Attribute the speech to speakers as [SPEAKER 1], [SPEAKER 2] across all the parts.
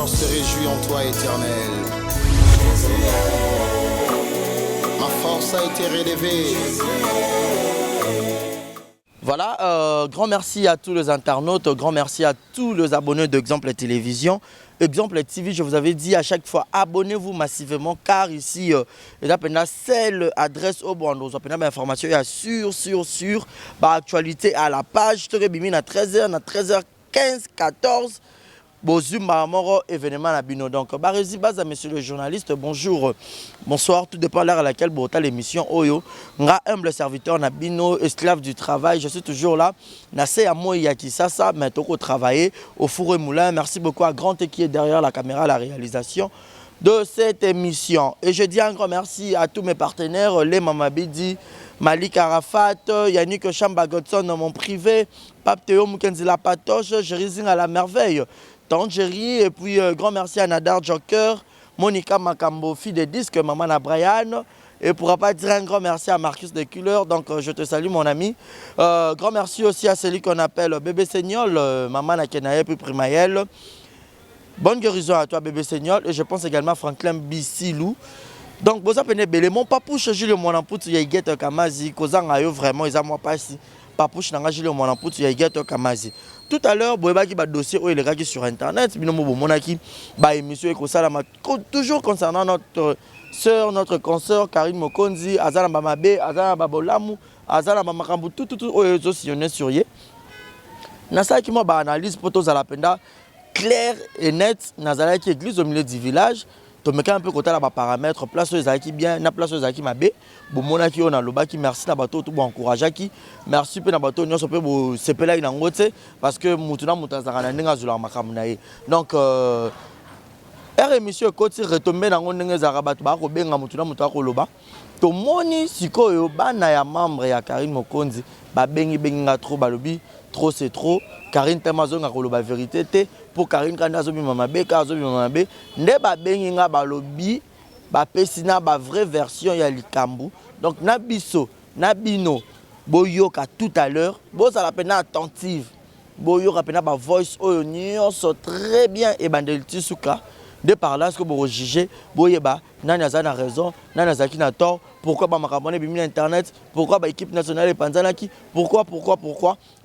[SPEAKER 1] cœur se réjouit en toi, Éternel. Ma force a été relevée.
[SPEAKER 2] Voilà, grand merci à tous les internautes, grand merci à tous les abonnés d'Exemple Télévision. Exemple TV, je vous avais dit à chaque fois, abonnez-vous massivement car ici, c'est l'adresse au bon, nous avons l'information sur actualité à la page, à 13h, à 13h15, 14. Bonjour, événement à Bino. Donc, monsieur le journaliste, bonjour, bonsoir, tout dépend de l'heure à laquelle vous avez l'émission Oyo. Nga humble serviteur na Bino, esclave du travail, je suis toujours là. Nassé à moi Yakisasa, mais toko travailler au four et moulin. Merci beaucoup à Grand qui est derrière la caméra, la réalisation de cette émission. Et je dis un grand merci à tous mes partenaires, les Mamabidi, Malik Arafat, Yannick Chamba Godson, mon privé, Pape Théo Mukenzila Patoche, Jérizing à la merveille. Tangerie, et puis grand merci à Nadar Joker, Monica Makambo, fille de disques, Maman Brian. Et pour pas dire un grand merci à Marcus de Couleur, donc je te salue mon ami. Grand merci aussi à celui qu'on appelle Bébé Seignol, Maman Nakenaye, puis Primaël. Bonne guérison à toi Bébé Seignol, et je pense également à Franklin Bissilou. Donc, vous avez belé mon papouche, Jules mon ampoutu, il y a Kamazi, Kozangayo vraiment, ils ont moi pas ici. Papouche n'a Jules mon ampoutu, il y a Kamazi. Tout à l'heure, vous avez un dossier où il est sur Internet, émission toujours concernant notre soeur, notre consoeur Karine Mokonzi, Azana Bamabe, Azana Babolamu, Azana Bamakambu, tout, sillonné sur ye. Nasa qui m'a analyse pour tous à la penda claire et nette, Nazala qui église au milieu du village. Tu me un peu côté là paramètres, place aux acquis bien, na place aux acquis mabé. Bon mona qui on a le bas qui merci na bateau tout bon encourage qui. Merci pe na bateau nyo so pe bo sepela ina ngote parce que mutuna mutazaka na ndinga zula makamunaye. Donc émission côté retomber na ndenge za rabat ba ko benga mutuna mutaka ko loba. To moni sikoyo bana ya membre ya Karine Mokonzi ba bengi nga trop balobi trop c'est trop. Karine Temazonga ko loba vérité te pour Karine quand azobi mama be ka azobi mama be nde ba bengi nga balobi ba pesina ba vraie version ya likambu. Donc na biso na bino boyoka tout à l'heure boza la pena attentive boyoka pena ba voice oyo nyonso très bien et bandeliti suka de par là ce que vous jugez boyeba nani azana raison nani azaki na tort pourquoi ba makamone bimi internet pourquoi ba équipe nationale panzanaki pourquoi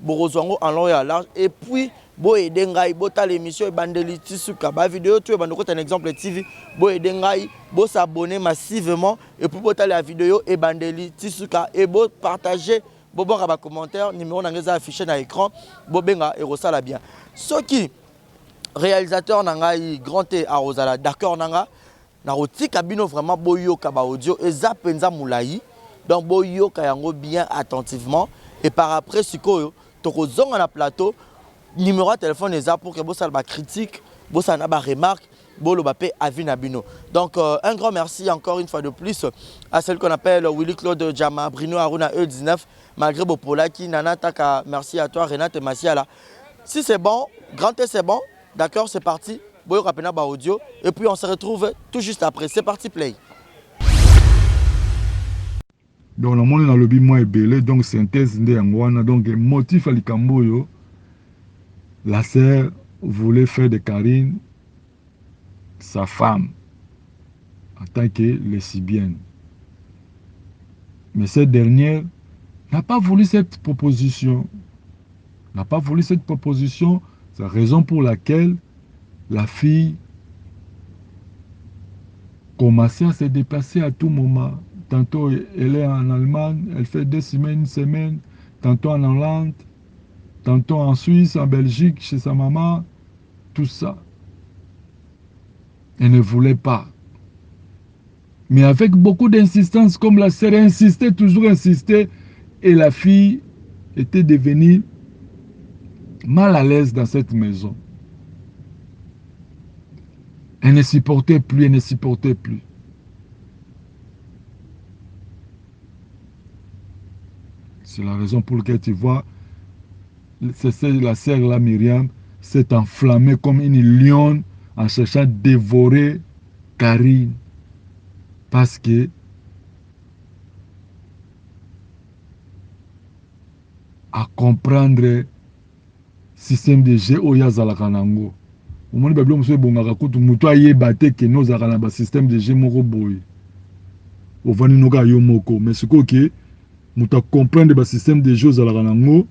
[SPEAKER 2] borozwango en long et à large et puis boye dengai bota l'émission et bandeliti suka ba vidéo tu bandoko un exemple TV boye dengai bo s'abonner massivement et puis bota la vidéo et bandeliti suka et bo partager bo voir ba commentaire numéro nangeza affiché na écran bo benga et rosala bien ce qui réalisateur nangai grand T à Rosala d'accord nanga na rotika bino vraiment boyoka ba audio et zapenza moulayi donc boyoka yango bien attentivement et par après sikoyo tokozonga na plateau numéro de téléphone eza pour que bossa ba critique bossa na ba remarque bolo ba pe avis na bino. Donc un grand merci encore une fois de plus à celle qu'on appelle Willy Claude Djama Bruno Aruna E19 malgré Bopolaki Nana Taka merci à toi Renate Massiala. Si c'est bon grand T c'est bon. D'accord, c'est parti. Boyo Rapena ba audio et puis on se retrouve tout juste après. C'est parti, play.
[SPEAKER 3] Donc le monde dans le lobby moins belé donc synthèse de Angwana donc motif à Likamboyo. La sœur voulait faire de Karine sa femme en tant que lesbienne. Mais cette dernière n'a pas voulu cette proposition. C'est la raison pour laquelle la fille commençait à se déplacer à tout moment. Tantôt elle est en Allemagne, elle fait 2 semaines, une semaine, tantôt en Hollande, tantôt en Suisse, en Belgique, chez sa maman, tout ça. Elle ne voulait pas. Mais avec beaucoup d'insistance, comme la sœur insistait, toujours insistait, et la fille était devenue mal à l'aise dans cette maison. Elle ne supportait plus, C'est la raison pour laquelle tu vois, la sœur là, Myriam, s'est enflammée comme une lionne en cherchant à dévorer Karine. Parce que à comprendre système de jeu Oya Zalakanango. omoni babilo mosusu ebongaka kutu moto ayeba te ke nozalaka na basystème de jeu moko boye ovandi noka yo moko mais sikoyo ke moto acomprendre basystème de jeu ozalaka nango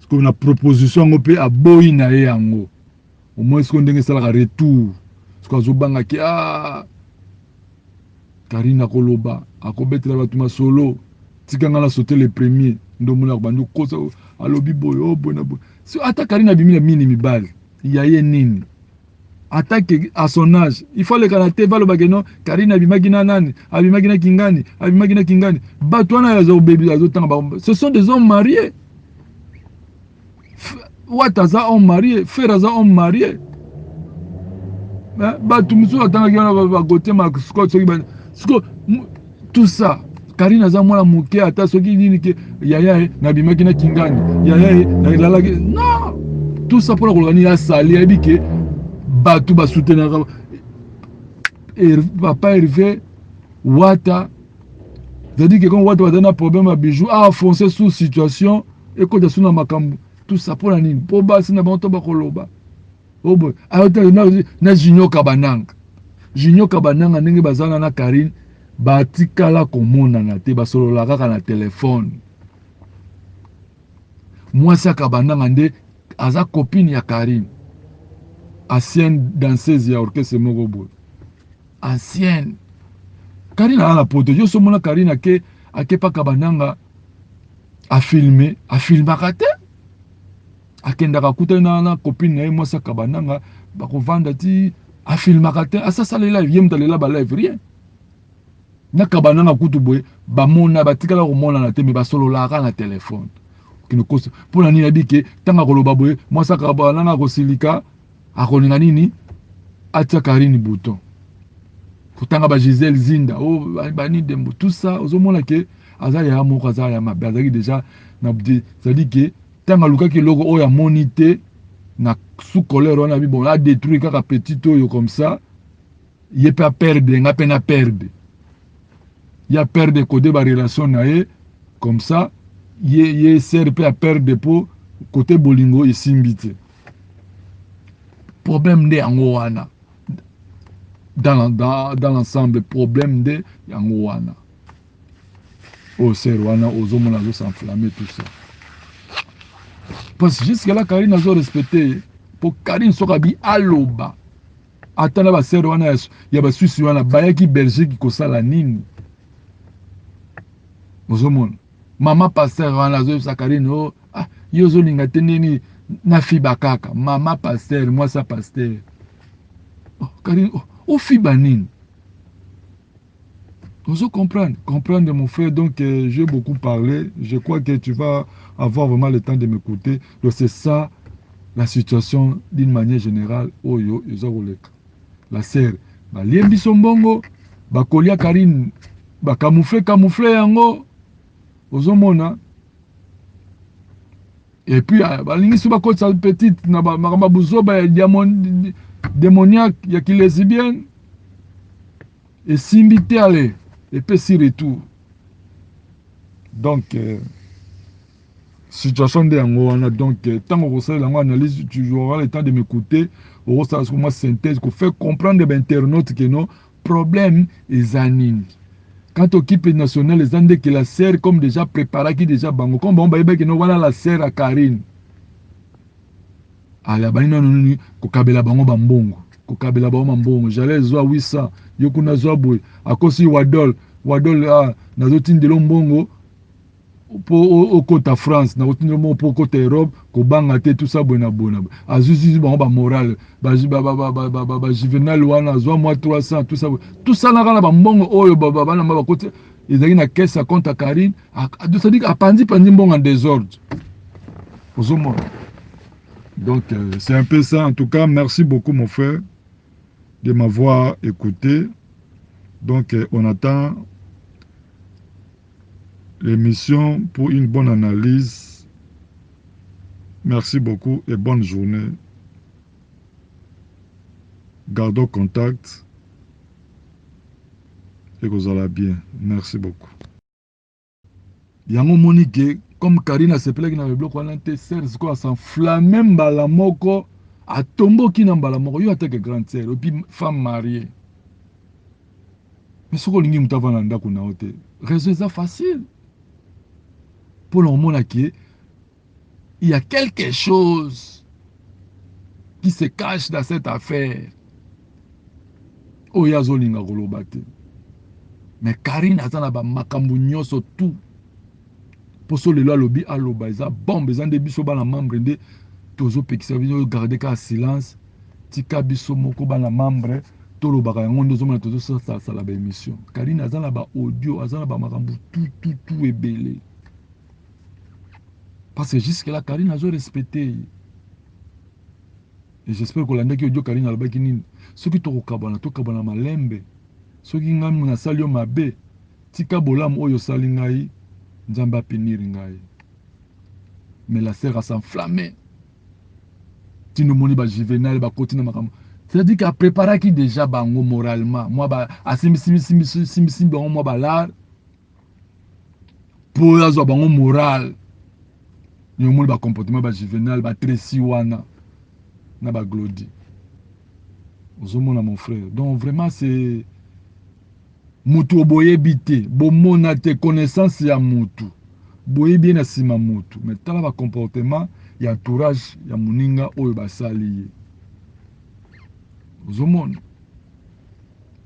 [SPEAKER 3] sikoyo na proposition yango mpe aboyi na ye yango omoi sikoyo ndenge esalaka retour sikoyo azobanga ke Karine akoloba akobetela bato masolo tika nga na sauter le premier ndomona akobandi kokosa alobi boye o boye na boye so ata Karine abimi na mini mibali ya ye nini attaque à son âge il faut le kanaté balobake non Karine abimaki na nani abimaki na kingani bato wana yazo baby azotanga ba ce sont des hommes mariés wataza homme marié feraza homme marié bato musu atangaki wana bagote ma Scott soki ba tout ça Karine aza mwana moke ata soki nini ke yaya nabimaki na kingani yaya nalalaki non tout ça pour organiser la salle et que batou ba soutenir papa Hervé Wata c'est-à-dire que quand Wata va donner un problème à Bijou a foncé sous situation et quand tu as makambu tout ça pour la nini pour basi na banto ba koloba oh boy alors na Junior Kabananga ndenge bazana na Karine batikala komona na te basolola kaka na téléphone moi ça Kabananga nde aza copine ya Karine ancienne danseuse ya orchestre moko boy ancienne Karine a la poto yo somona Karine ake pa Kabananga a filmé te akendaka kutana na copine na ye moi ça Kabananga bakovanda ti a filmaka te asasa le live yem talela ba live rien na Kabananga kutu boy bamona batikala komona na te me basolola ka na téléphone pour la nini abike tanga koloba boye moi ça Kabananga kosilika akolinga nini atia Karine bouton kutanga ba Gisèle Zinda oh bani dembo tout ça ozomona ke azali ya moko azali ya mabe azali déjà na c'est-à-dire que tanga luka ki logo oya monité na sous colère on a vu bon a détruit kaka petit oyo comme ça il peut perdre nga pena perdre il a perdre côté ba relation na ye comme ça il sert peut perdre pour côté bolingo et simbité problème de yango wana dans l'ensemble problème de yango wana oh c'est wana ozomona zo s'enflammer tout ça parce que jusqu'à là Karine a respecté pour Karine sokabi aloba atana ba sero wana ya ba Suisse wana bayaki Belgique kosala nini ozomona mama pasteur wana zo sa Karine oh yozo linga teneni na fiba kaka mama pasteur moi ça pasteur oh Karine oh fiba nini vous comprendre mon frère donc j'ai beaucoup parlé je crois que tu vas avoir vraiment le temps de m'écouter donc c'est ça la situation d'une manière générale oyo ezoleka la sœur baliembi sombongo bakolia Karine camoufler yango ozomona et puis balingi suba ko sa petite na makamba buzoba ya démoniaque ya ki lesbienne et simbité aller et puis si retour donc situation de yango wana donc tant que vous avez analyse tu auras le temps de m'écouter au ça comment synthèse pour faire comprendre les internautes que non problème est anine quand l'équipe nationale les andé que la sœur comme déjà préparé qui déjà bango comme bon que non voilà la sœur à Karine ala banino nuni ko kabela bango bambongo ko kabela bango bambongo j'allais zo 800 yokuna zo boy akosi wadol nazotindelo mbongo au côté France na otindelo mbongo pour côté Europe ko banga te tout ça bona azuzi bango ba moral ba juvenal wana zo moi 300 tout ça na kana ba mbongo oyo bana ba côté ezali na caisse à compte à Karine ça dit apandi mbongo en désordre ozomona donc c'est un peu ça en tout cas merci beaucoup mon frère de m'avoir écouté donc on attend l'émission pour une bonne analyse. Merci beaucoup et bonne journée. Gardons contact et que vous allez bien. Merci beaucoup. Yango monique comme Karine a se plaît que na bloc wana te serre quoi s'enflammer mbala moko a tombo qui n'a pas la mort, il a que grande sœur, et puis femme mariée. Mais ce qu'on dit, raison c'est facile. Pour le moment, il y a quelque chose qui se cache dans cette affaire. Oh, il y a Zolinga Golobate. Mais Karine a un makambu nyoso tout. Pour ce le lobby à l'obaïza, bon, besoin de biso la membre de tozo pekisa video garder ka silence. Tika biso moko ba la membre to lo baka ngondo zo na tozo ça la émission. Karine a un audio, a un makambu tout est belé. Parce que jusque là Karine a respecté. Et j'espère que l'année qui audio Karine a le bakini. Ceux qui to kabana malembe. Ceux qui ngam na salio mabe. Tika bolam oyo salingai. Nzamba pénir ngai. Mais la sœur a s'enflammé. Tino moni ba juvénal ba continue makam. C'est-à-dire qu'a préparé qui déjà bango moralement. Moi ba asim bango moi ba là. Pour azo bango moral. Yo moni ba comportement ba juvénal ba tresi wana na ba glodi. Ozomona mon frère. Donc vraiment c'est mutu oboye bité, bomona te connaissance ya mutu. Boye bien asima mutu. Mais tala ba comportement, ya entourage, ya muninga oyo basali. Ozomona.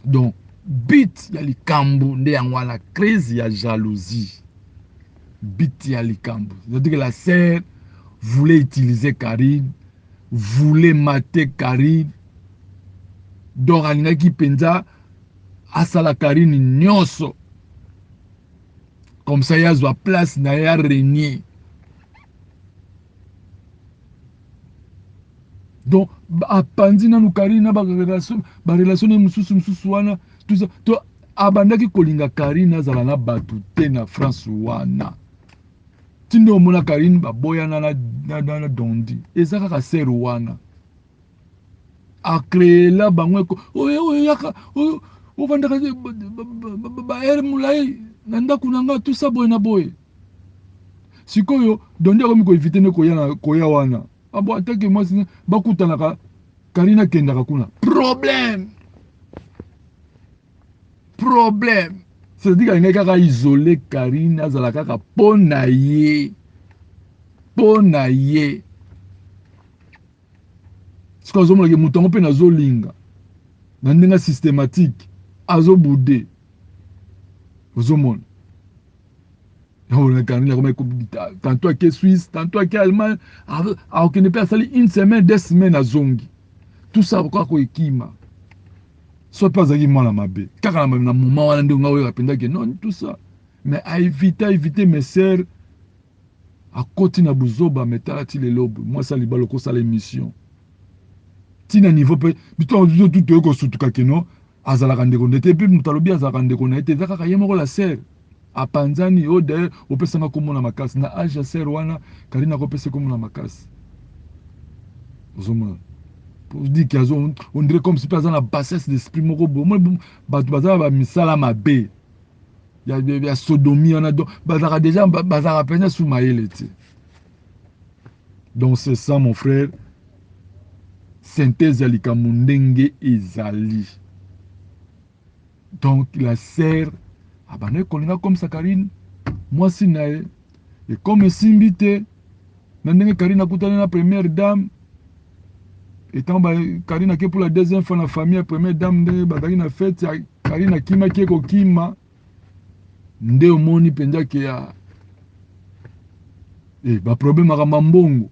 [SPEAKER 3] Donc, bit ya likambu nde yango la crise ya jalousie. Bit ya likambu. C'est-à-dire que la sœur voulait utiliser Karine, voulait mater Karine. Donc, alingaki penza asala Karine nyoso. Comme ça, il y a une place, il y a régné. Donc, à Pandina, nous Karine, relation wana, tout ça. To abandaki kolinga Karine, zalana batute na France wana. Tindo mona Karine, baboya na dondi. Et ça, kaka seru wana. A créé là, bangweko. Yaka, ovandaka ba mulai nanda kunanga tout ça boy na boy sikoyo donde ko miko éviter ne koya wana abo atake moi bakutana ka Karina kendaka kuna problème c'est-à-dire qu'il kaka isolé Karina azala kaka pona ye sikoyo zomo ke mutongo pe na zolinga na ndenga systématique azo boudé ozomona tantôt à Suisse tantôt à Allemagne alors qu'il ne peut pas une semaine 2 semaines à zongi tout ça pourquoi ko ekima soit pas zaki mala mabe kaka na moment wana ndonga oyo apenda que non tout ça mais à éviter mes sœurs à côté na buzoba metala ti le lobo moi ça libalo ko ça l'émission tina niveau pe biton tout ko sutuka keno azalaka ndeko ndete pe mutalobi azalaka ndeko na ete zakaka yemoko la sœur apanzani o de opesanga komona makasi na age ya sœur wana Karina ko pese komona makasi ozoma pour dire qu'ils ont on dirait comme si par exemple la bassesse d'esprit moko bo batu bazala ba misala mabe ya sodomie on a donc bazaka déjà bazaka pena sous maïle ti donc c'est ça mon frère synthèse ya likamundenge ezali. Donc la sœur abane kolinga comme ça Karine moi si nae et comme simbité nandenge Karine akutana na première dame étant Karine qui pour la deuxième fois la famille première dame de badaki na fête Karine kima qui ko kima nde omoni penja ke ya ba problème à mambongo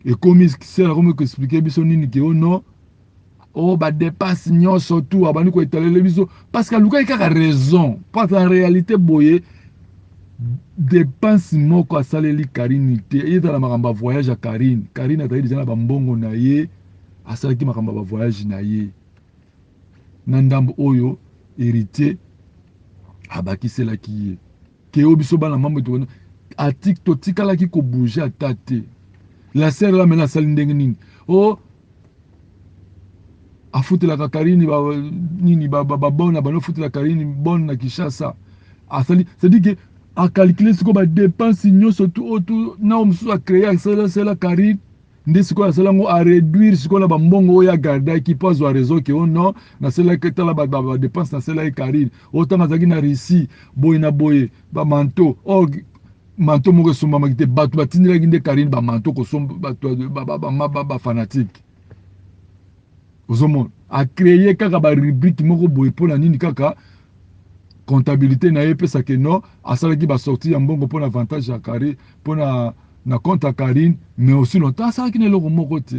[SPEAKER 3] et comme c'est comme que expliquer biso nini ke ono oh ba dépasse nyonso tout abani ko étaler biso parce que luka kaka raison parce en réalité boye dépense moko asaleli Karine te et dans la makamba voyage à Karine a déjà na bambongo na ye asalaki makamba voyage na ye nandambo oyo héritier abakisela ki ye ke obiso bana mambo to a TikTok tikala ki ko bouger atate la sœur là maintenant sali ndenge nini oh afutelaka Karine nini babona bano futela Karine bonne na Kinshasa asali c'est-à-dire que a calculer ce qu'on va dépenser nyonso tout na omusu a créer c'est la Karine nde sikoyo asalango a réduire sikoyo na bambongo oyo agardaki mpo azwa réseau ke o non naselaki tala badepense naselaki Karine oyo ntango azalaki na Russie boye na boye bamanto or manto moko esombamaki te bato batindelaki nde Karine bamanto kosomba bato bafanatike ozomona acreye kaka barubrike moko boye mpo na nini kaka comptabilité na ye epesaki non asalaki basorti ya mbongo mpo na avantage ya Karine mpo na compte ya Karine mais aussi longtemps asalaki na eloko moko te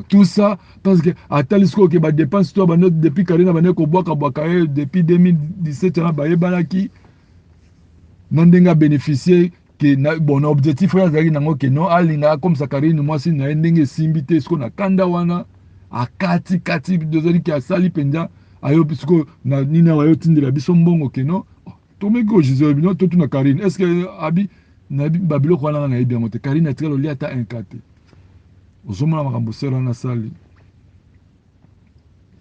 [SPEAKER 3] tout ça parce que atali sikoyo ke badepense to bano depuis Karine abandaki kobwaka ye depuis 2017 wana bayebanaki na ndenge abénéficie ke bon na objectif oyo azalaki nango ke non alingaka comme ça Karine mwasi na ye ndenge esimbi te sikoyo na kanda wana akati dozali ke asali mpenza ayobi sikoyo na nini awa ayotindela biso mbongo ke non tomeki ojize bino totuna Karine est ce que abi na babiloko wana nayebi yango te Karine atikala olia ata un te ozomona makambo sera na sali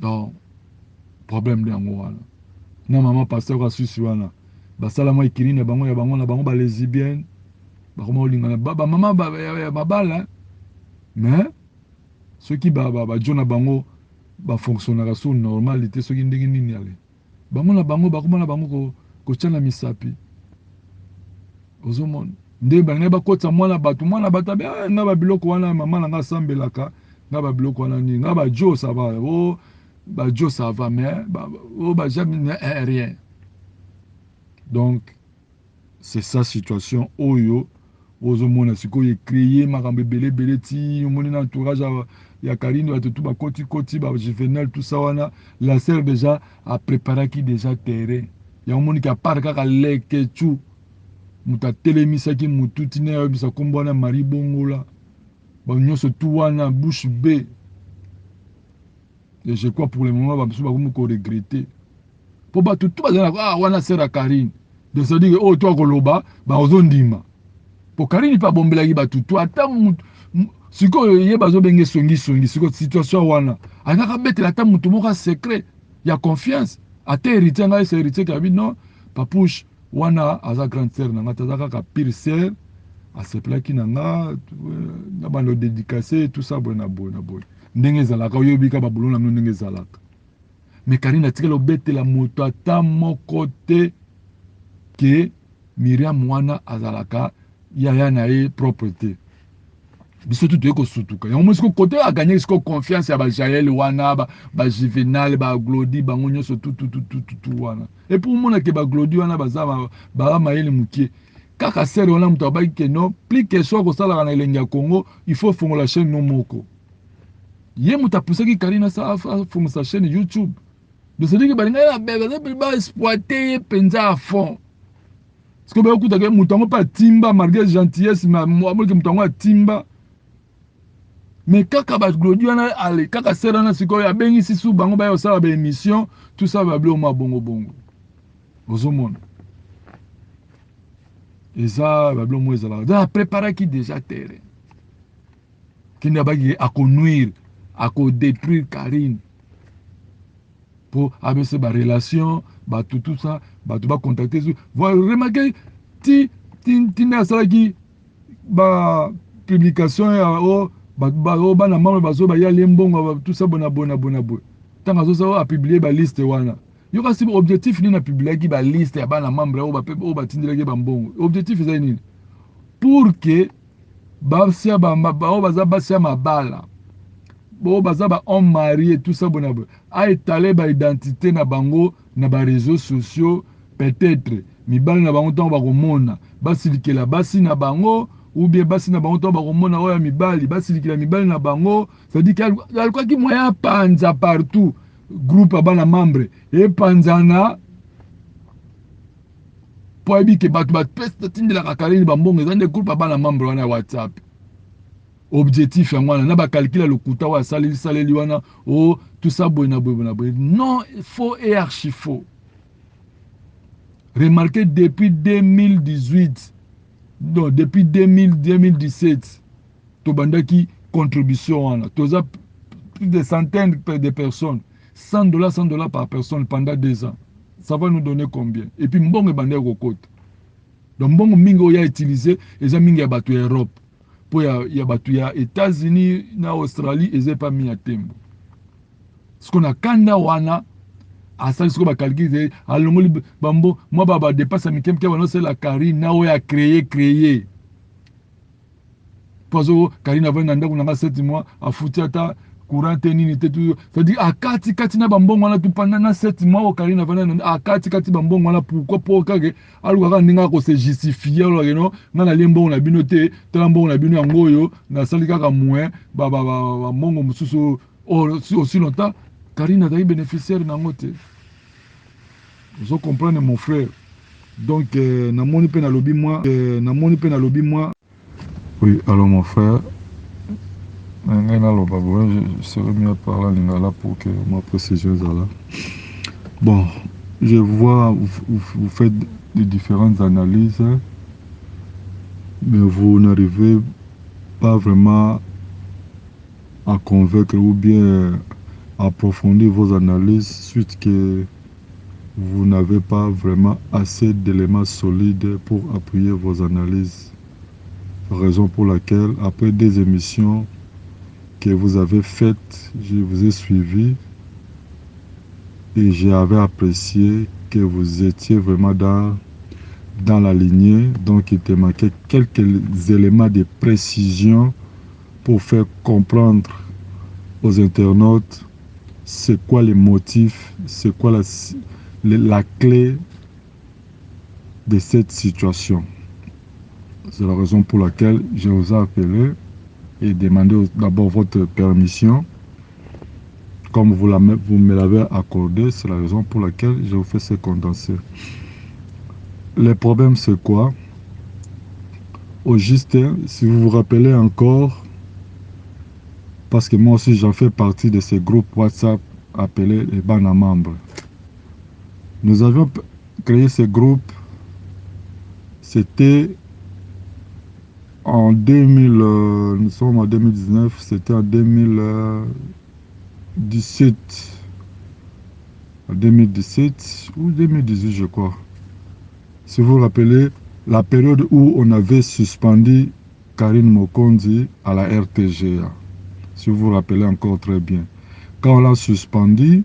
[SPEAKER 3] donc problème nde yango wana na mama pasteur kasusi wana basala mwa ekiri na bango ya bango balesibienne bakoma olingana bamama ya mabala mais soki bajo na bango bafonctionnaka sur normalité soki ndenge nini ale bango na bango bakoma na bango kotya na misapi ozomona nde bangai bakotisa mwana bato abe nga babiloko wana mama na nga asambelaka nga babiloko wana nini nga bajo ça va o bajo ça va mais o bajamine rien donc c'est ça situation oyo ozomona sikoyo ecréye makambo ebele ti omoni na entourage ya Karine bato tu bakoti bajuvenel tout ça wana la sœur déjà apreparaki déjà terrain ya omoni ki apart kaka leke tu moto atelemisaki motu tina ayebisa kombo wana Marie Bongola banyonso tu wana bouche bée et je crois pour le moment babiso bakomi koregrete mpo bato tu bazalaka wana sœur ya Karine de se dire oyo to akoloba bazondima mpo Karine mpe abombelaki bato tu ata sikoyo ye bazobenge songi sikoyo situation wana alingaka betela ata moto moko secret ya confiance ata héritier ngai se héritier kabi non papouche wana aza grande sœur na nga te aza kaka pire sœur asepelaki na nga na bando dédicacé tout ça boye na boye ndenge ezalaka oyebi ka babolo na bino ndenge ezalaka mais Karine atikala obetela moto ata moko te ke Miriam wana azalaka yaya na ye propre te biso tu toye kosutuka yango mo siko kote aganye siko confiance ya bajael wana bajuvenal baglodi bango nyonso tutu wana et pour mona ke baglodi wana baza mayele mukie kaka sere wana moto abaki ke non plus que so kosalaka na elenge ya Congo il faut fongola chaîne no moko ye moto apusaki Karine asa fongisa chaîne YouTube de se dire que balinga ba exploiter ye penza à fond parce que bakutaka moto yango pa timba malgré gentillesse mais moto yango atimba mais kaka baglodi wana ale kaka sera na sikoyo abengisi su bango bayo sala ba émission tout ça va bleu ma bongo ozomona eza ba bleu mo ezala da préparer qui déjà terrain qui n'a pas à connuire à détruire Karine pour avec ces relation tout ça tout va contacter voilà remarquer ti na sala qui ba publication ya bana mama bazo ba ya lembongo tout ça bona tant azo a publier ba liste wana yo kasi objectif ni na publier ki ba liste ya bana membre o ba tindela ki ba mbongo objectif c'est nini pour que basia basia mabala baza ba homme marié tout ça bona a étaler ba identité na bango na ba réseaux sociaux peut-être mibali na bango tant ba komona basilikela basi na bango ou bien basi na bango to bakomona oya mibali basilikila mibali na bango c'est-à-dire qu'il y a quoi qui moyen panza partout groupe abana membre et panzana po ebi ke batu peste tindela kakalini bambongo ezande groupe abana membre wana WhatsApp objectif yango wana na ba calculer le kuta wa saleli wana oh tout ça boy non faux et archi faux. Remarquez depuis 2018 non, depuis 2017, Tobandaki contribution, plus de centaines de personnes, $100 par personne pendant 2 ans. Ça va nous donner combien? Et puis, mbonge bandé au côté. donc mbongo mingi oyo ya utiliser eza mingi ya bato ya Europe po ya bato ya États-Unis na Australie eza pas mi ya tembo siko na kanda wana asali siko bakalkile alongoli bambo mwa ba dépasse mike mike wana c'est la Karine na oyo ya créer pozo Karine avant na ndako na 7 mois afuti ata courant nini te tout c'est-à-dire akati kati na bambongo wana tu pendant na 7 mois au Karine avant akati kati bambongo wana pourquoi pour kage aluka ninga ko se justifier lo no na na lembo na bino te mbongo na bino yango yo na sali kaka moins ba mbongo mususu aussi longtemps Karine a bénéficiaire na ngote. Vous comprenez mon frère. Donc na moni pe na lobi moi oui, alors mon frère je serais mieux à parler en lingala pour que ma précision soit là. Bon, je vois vous faites de différentes analyses, mais vous n'arrivez pas vraiment à convaincre ou bien approfondir vos analyses suite que vous n'avez pas vraiment assez d'éléments solides pour appuyer vos analyses. Raison pour laquelle, après des émissions que vous avez faites, je vous ai suivi et j'avais apprécié que vous étiez vraiment dans la lignée. Donc, il te manquait quelques éléments de précision pour faire comprendre aux internautes c'est quoi les motifs, c'est quoi la clé de cette situation. C'est la raison pour laquelle je vous ai appelé et demandé d'abord votre permission. Comme vous me l'avez accordé, c'est la raison pour laquelle je vous fais ce condensé. Le problème, c'est quoi? Au juste, si vous vous rappelez encore, parce que moi aussi j'en fais partie de ces groupes WhatsApp appelés les bancs à membres. Nous avions créé ce groupe, c'était en 2000, nous sommes en 2019, c'était en 2017, ou 2018 je crois. Si vous vous rappelez, la période où on avait suspendu Karine Mokonzi à la RTGA. Si vous vous rappelez encore très bien. Quand on l'a suspendu,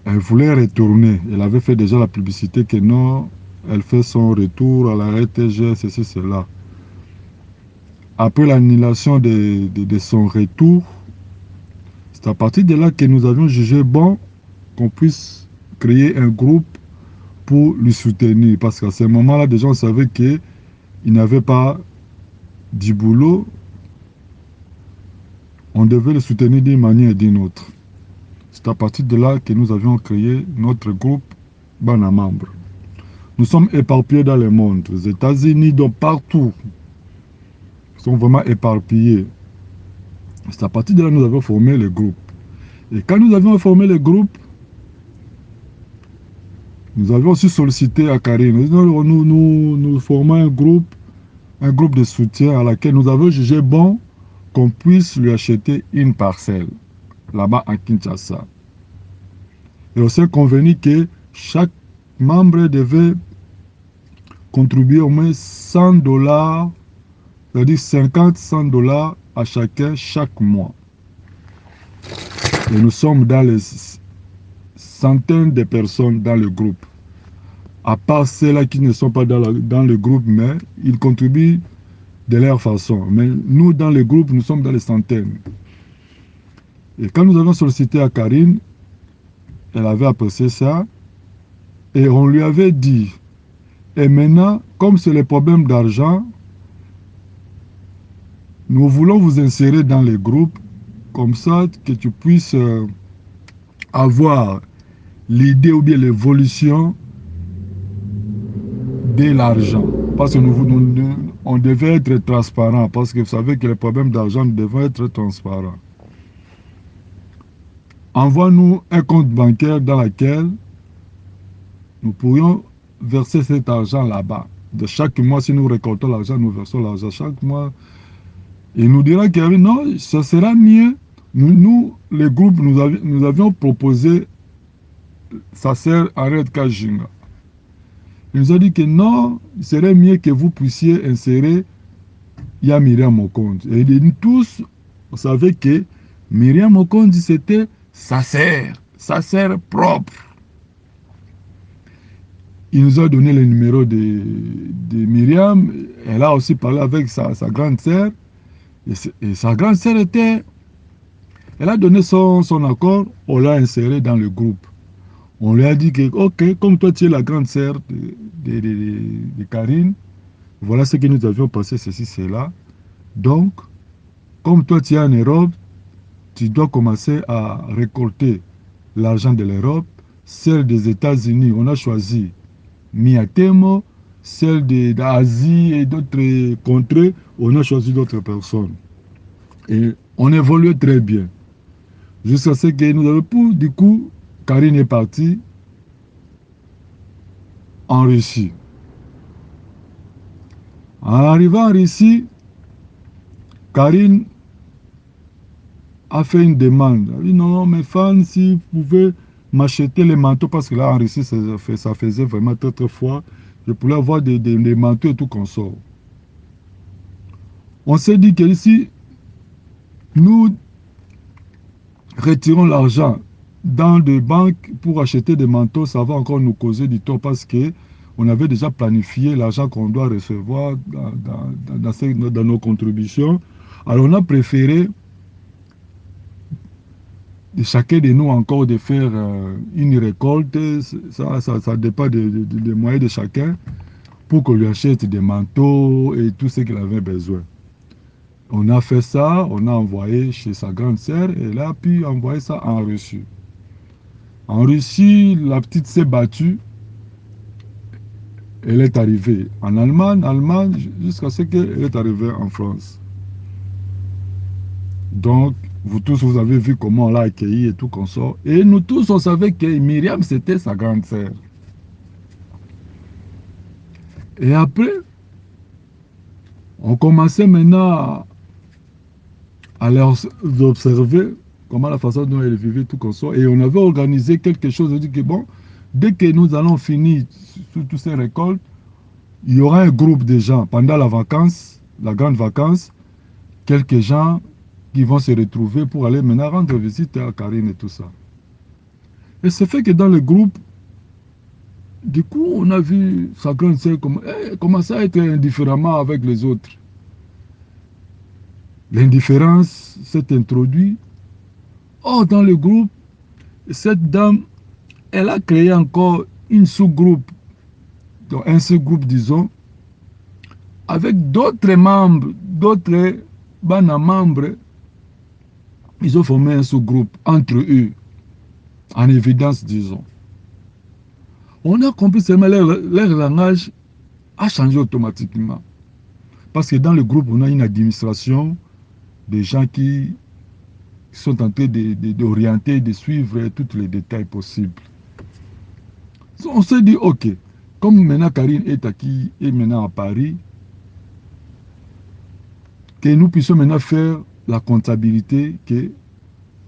[SPEAKER 3] elle voulait retourner. Elle avait fait déjà la publicité que non, elle fait son retour à la RTG, ceci, cela. Après l'annulation de son retour, c'est à partir de là que nous avions jugé bon qu'on puisse créer un groupe pour lui soutenir. Parce qu'à ce moment-là, déjà, on savait qu'il n'avait pas du boulot. On devait le soutenir d'une manière ou d'une autre. C'est à partir de là que nous avions créé notre groupe Bana Membre. Nous sommes éparpillés dans le monde, aux États-Unis, donc partout. Nous sommes vraiment éparpillés. C'est à partir de là que nous avons formé le groupe. Et quand nous avions formé le groupe, nous avions aussi sollicité à Karine. Nous formons un groupe de soutien à laquelle nous avons jugé bon qu'on puisse lui acheter une parcelle là-bas à Kinshasa. Et on s'est convenu que chaque membre devait contribuer au moins $100, c'est-à-dire 50-100 $ à chacun chaque mois. Et nous sommes dans les centaines de personnes dans le groupe. À part ceux-là qui ne sont pas dans le groupe, mais ils contribuent de leur façon. Mais nous, dans le groupe, nous sommes dans les centaines. Et quand nous avons sollicité à Karine, elle avait apprécié ça. Et on lui avait dit, et maintenant, comme c'est le problème d'argent, nous voulons vous insérer dans les groupes, comme ça que tu puisses avoir l'idée ou bien l'évolution de l'argent. Parce que on devait être transparent, parce que vous savez que les problèmes d'argent devaient être transparents. Envoie-nous un compte bancaire dans lequel nous pourrions verser cet argent là-bas. De chaque mois, si nous récoltons l'argent, nous versons l'argent chaque mois. Et nous dira que non, ça sera mieux. Nous les groupes, nous avions proposé, ça sert à Red Kajinga. Il nous a dit que non, il serait mieux que vous puissiez insérer Myriam Mokondi. Et nous tous, on savait que Myriam Mokondi, c'était sa sœur propre. Il nous a donné le numéro de Myriam. Elle a aussi parlé avec sa grande sœur. Et sa grande sœur était... Elle a donné son accord, on l'a inséré dans le groupe. On lui a dit que, ok, comme toi tu es la grande sœur de Karine, voilà ce que nous avions passé, ceci, cela. Donc, comme toi tu es en Europe, tu dois commencer à récolter l'argent de l'Europe, celle des États-Unis. On a choisi Miatemo, celle d'Asie et d'autres contrées, on a choisi d'autres personnes. Et on évolue très bien. Jusqu'à ce que nous avons pu, du coup, Karine est partie en Russie. En arrivant en Russie, Karine a fait une demande. Elle a dit non, mes fans, si vous pouvez m'acheter les manteaux, parce que là en Russie, ça faisait vraiment très très froid. Je pouvais avoir des manteaux et tout qu'on sort. On s'est dit que si nous retirons l'argent dans des banques pour acheter des manteaux, ça va encore nous causer du tort parce que on avait déjà planifié l'argent qu'on doit recevoir dans nos contributions. Alors on a préféré de chacun de nous encore de faire une récolte, ça dépend des moyens de chacun, pour qu'on lui achète des manteaux et tout ce qu'il avait besoin. On a fait ça, on a envoyé chez sa grande sœur et elle a pu envoyer ça en Russie. En Russie, la petite s'est battue. Elle est arrivée en Allemagne, jusqu'à ce qu'elle est arrivée en France. Donc, vous tous, vous avez vu comment on l'a accueillie et tout qu'on sort. Et nous tous, on savait que Myriam, c'était sa grande sœur. Et après, on commençait maintenant à les observer, comment la façon dont elle vivait, tout qu'on sort. Et on avait organisé quelque chose, on dit que bon, dès que nous allons finir toutes ces récoltes, il y aura un groupe de gens pendant la vacance, la grande vacance, quelques gens qui vont se retrouver pour aller maintenant rendre visite à Karine et tout ça. Et c'est fait que dans le groupe, du coup, on a vu sa grande sœur commencer à être indifféremment avec les autres. L'indifférence s'est introduite. Or, dans le groupe, cette dame, elle a créé encore une sous-groupe, donc un sous-groupe, disons, avec d'autres membres, d'autres membres. Ils ont formé un sous-groupe entre eux, en évidence, disons. On a compris seulement leur langage a changé automatiquement. Parce que dans le groupe, on a une administration, des gens qui sont en train d'orienter, de suivre tous les détails possibles. On s'est dit, ok, comme maintenant Karine est maintenant à Paris, que nous puissions maintenant faire la comptabilité, que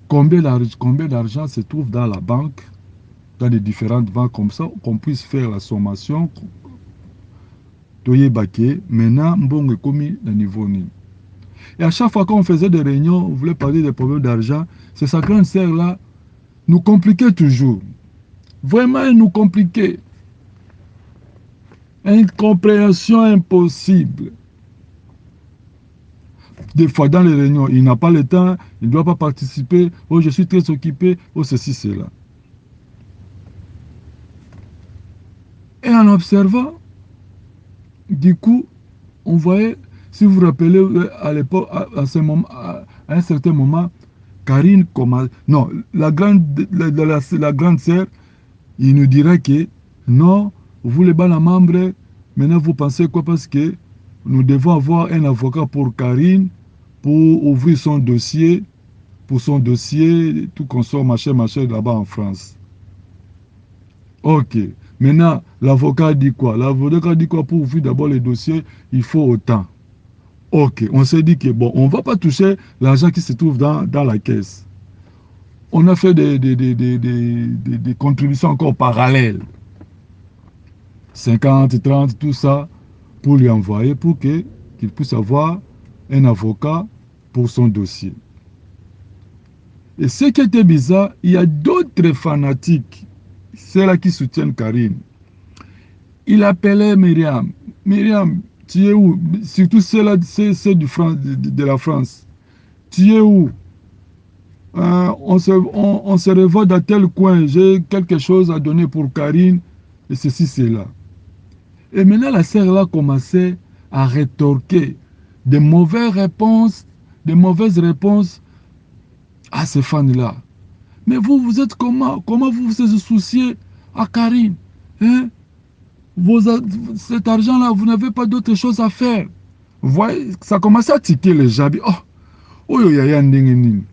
[SPEAKER 3] combien d'argent se trouve dans la banque, dans les différentes banques comme ça, qu'on puisse faire la sommation. Maintenant, bon est commis le niveau ni. Et à chaque fois qu'on faisait des réunions, on voulait parler des problèmes d'argent, c'est sa grande sœur là, nous compliquait toujours. Vraiment, elle nous compliquait. Incompréhension impossible. Des fois, dans les réunions, il n'a pas le temps, il ne doit pas participer. Oh, je suis très occupé. Oh, ceci, cela. Et en observant, du coup, on voyait, si vous vous rappelez, à l'époque, à un certain moment, Karine commence. Non, la grande sœur, il nous dirait que non, vous les bons membres, maintenant vous pensez quoi? Parce que nous devons avoir un avocat pour Karine, pour ouvrir son dossier, tout qu'on sort, machin, là-bas en France. Ok. Maintenant, l'avocat dit quoi? L'avocat dit quoi? Pour ouvrir d'abord les dossiers, il faut autant. Ok. On s'est dit que bon, on ne va pas toucher l'argent qui se trouve dans la caisse. On a fait des contributions encore parallèles. 50, 30, tout ça, pour lui envoyer, pour qu'il puisse avoir un avocat pour son dossier. Et ce qui était bizarre, il y a d'autres fanatiques, ceux-là qui soutiennent Karine. Il appelait Myriam. Myriam, tu es où? Surtout ceux-là, ceux de la France. Tu es où? On se revoit dans tel coin. J'ai quelque chose à donner pour Karine. Et ceci, c'est là. Et maintenant, la sœur-là commençait à rétorquer des mauvaises réponses à ces fans-là. Mais vous êtes comment? Comment vous vous souciez à Karine? Hein? Cet argent-là, vous n'avez pas d'autre chose à faire. Vous voyez, ça commençait à tiquer les gens. Oh, yaya ndenge nini.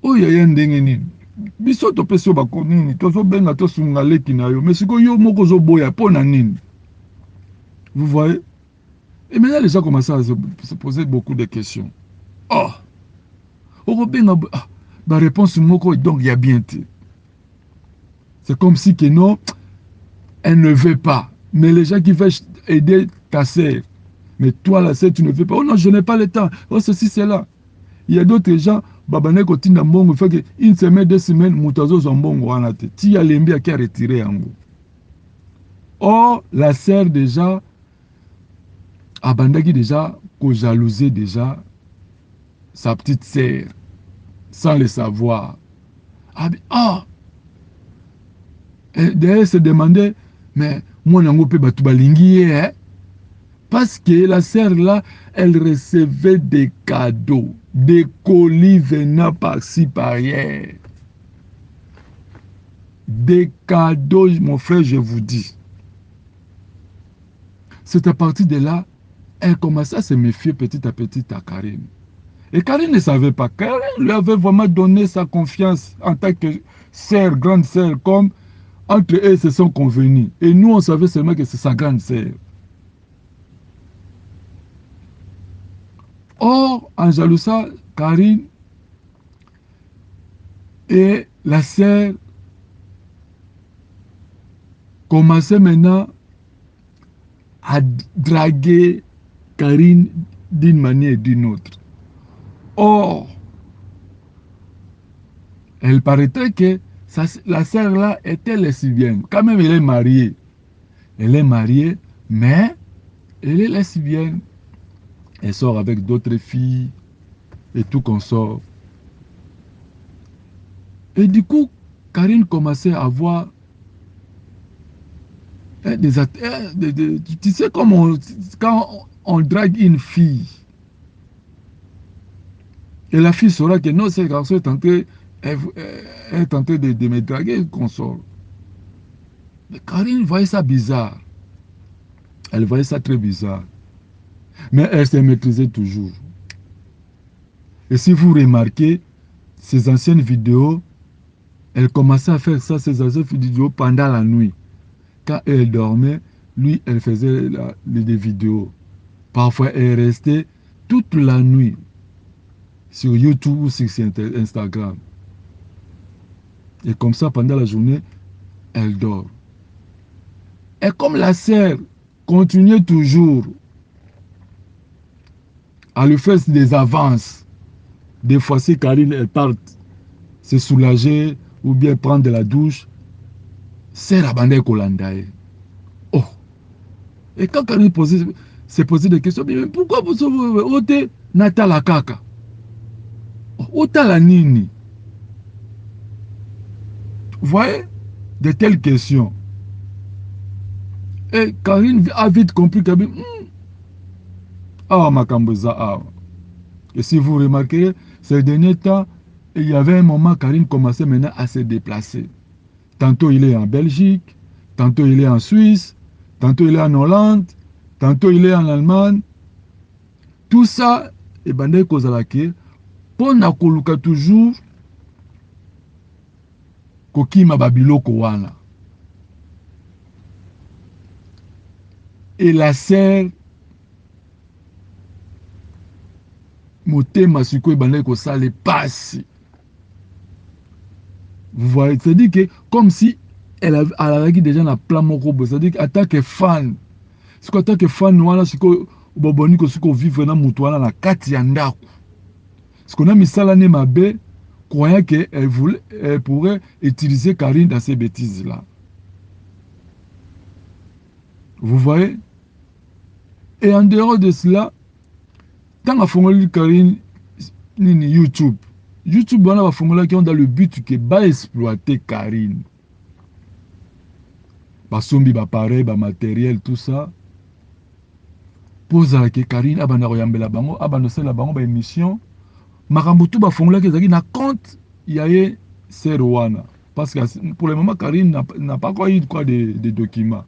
[SPEAKER 3] Oh, yaya ndenge nini. Biso to peso bako nini. Tozo benga to sungaleki na yo. Mais siko yo moko zo boya pona nini. Vous voyez? Et maintenant, les gens commençaient à se poser beaucoup de questions. Oh, la réponse moko, donc il y a bien été. C'est comme si que non, elle ne veut pas. Mais les gens qui veulent aider ta sœur, mais toi, la sœur, tu ne veux pas. Oh non, je n'ai pas le temps. Oh, ceci, c'est là. Il y a d'autres gens, babane kotinda mbongo, fait que une semaine, 2 semaines, moutazo zombongo anate. Ti ya lembi a qui a retiré yango. Or, la sœur déjà, abandaki déjà, ko jalouser déjà sa petite sœur, sans le savoir. Et d'ailleurs, se demandait, mais moi, je ne hein? Parce que la sœur là, elle recevait des cadeaux, des colis venant par-ci, par-ailleurs. Des cadeaux, mon frère, je vous dis. C'est à partir de là, elle commençait à se méfier petit à petit à Karine. Et Karine ne savait pas. Karine lui avait vraiment donné sa confiance en tant que sœur, grande sœur, comme entre eux, se sont convenus. Et nous, on savait seulement que c'est sa grande sœur. Or, en jalousa, Karine et la sœur commençaient maintenant à draguer Karine d'une manière ou d'une autre. Or, elle paraîtrait que la sœur là était lesbienne. Quand même, elle est mariée. Elle est mariée, mais elle est lesbienne. Elle sort avec d'autres filles et tout consort. Et du coup, Karine commençait à avoir tu sais comment quand on drague une fille, et la fille saura que non, ce garçon est en train, de me draguer, consort. Mais Karine voyait ça bizarre. Elle voyait ça très bizarre. Mais elle se maîtrisait toujours. Et si vous remarquez, ces anciennes vidéos, elle commençait à faire ça, ces anciennes vidéos pendant la nuit. Quand elle dormait, lui, elle faisait des vidéos. Parfois, elle restait toute la nuit sur YouTube ou sur Instagram. Et comme ça, pendant la journée, elle dort. Et comme la sœur continuait toujours à lui faire des avances, des fois, si Karine, elle part se soulager ou bien prendre de la douche, c'est la bande Kolandae. Oh! Et quand Karine s'est posé des questions, mais pourquoi vous ôtez Natala Kaka? Ôtez la Nini? Vous voyez? De telles questions. Et Karine a vite compris que Makamboza, Et si vous remarquerez, ces derniers temps, il y avait un moment, Karine commençait maintenant à se déplacer. Tantôt il est en Belgique, tantôt il est en Suisse, tantôt il est en Hollande, tantôt il est en Allemagne. Tout ça, et bandé kozalaki, pour nakoluka toujours, kokima babilo kowana. Et la sœur, motema siko bandé kosale passe. Vous voyez, c'est-à-dire que comme si elle a déjà na plan moko, c'est-à-dire attaque fan. Ce qu'on attaque fan, voilà, ce qu'on boboni ko ce qu'on vivre na mutuana na kati ya ndako. Ce qu'on a mis ça l'année mabe, croyant qu'elle pourrait utiliser Karine dans ces bêtises-là. Vous voyez? Et en dehors de cela, quand on a formulé Karine YouTube, on a formulé qui ont dans le but que va exploiter Karine. Basombi, pareil, matériel, tout ça. Pose à la Karine, abana royambela bango, abana la bango, émission. Makambutu ba formula que na compte yaye Serwana parce que pour le moment Karine n'a pas quoi eu quoi des documents.